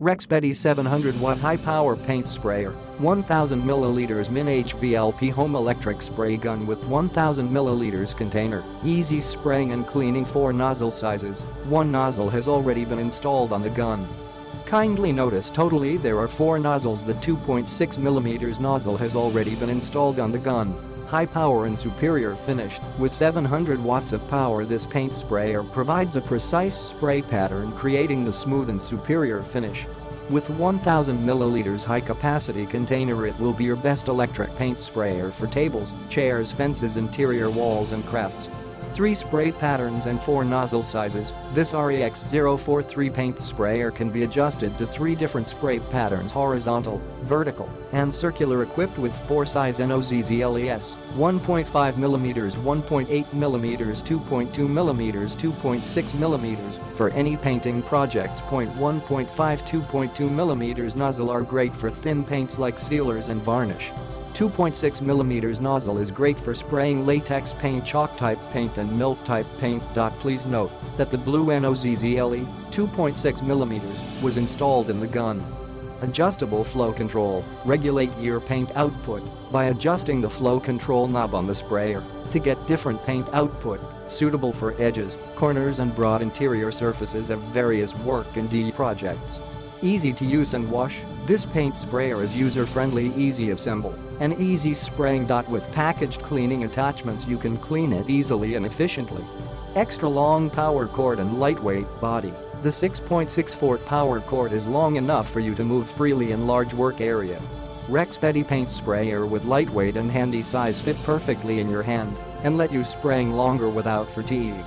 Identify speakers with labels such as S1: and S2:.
S1: Rexbeti 700-watt high-power paint sprayer, 1000 ml min HVLP home electric spray gun with 1000 ml container, easy spraying and cleaning. 4 nozzle sizes, 1 nozzle has already been installed on the gun. Kindly notice totally there are 4 nozzles. The 2.6mm nozzle has already been installed on the gun. High power and superior finish. With 700 watts of power, this paint sprayer provides a precise spray pattern, creating the smooth and superior finish. With 1000 ml high capacity container, it will be your best electric paint sprayer for tables, chairs, fences, interior walls and crafts. 3 spray patterns and 4 nozzle sizes. This REX043 paint sprayer can be adjusted to 3 different spray patterns: horizontal, vertical, and circular, equipped with 4 size NOZZLES, 1.5mm, 1.8mm, 2.2mm, 2.6mm for any painting projects. 0.1, 0.5, 2.2mm nozzle are great for thin paints like sealers and varnish. 2.6mm nozzle is great for spraying latex paint, chalk type paint and milk type paint. Please note that the blue NOZZLE 2.6mm was installed in the gun. Adjustable flow control. Regulate your paint output by adjusting the flow control knob on the sprayer to get different paint output, suitable for edges, corners and broad interior surfaces of various work and projects. Easy to use and wash. This paint sprayer is user-friendly, easy assemble, and easy spraying. With packaged cleaning attachments, you can clean it easily and efficiently. Extra long power cord and lightweight body. The 6.64 power cord is long enough for you to move freely in large work area. Rexbeti paint sprayer with lightweight and handy size fit perfectly in your hand and let you spraying longer without fatigue.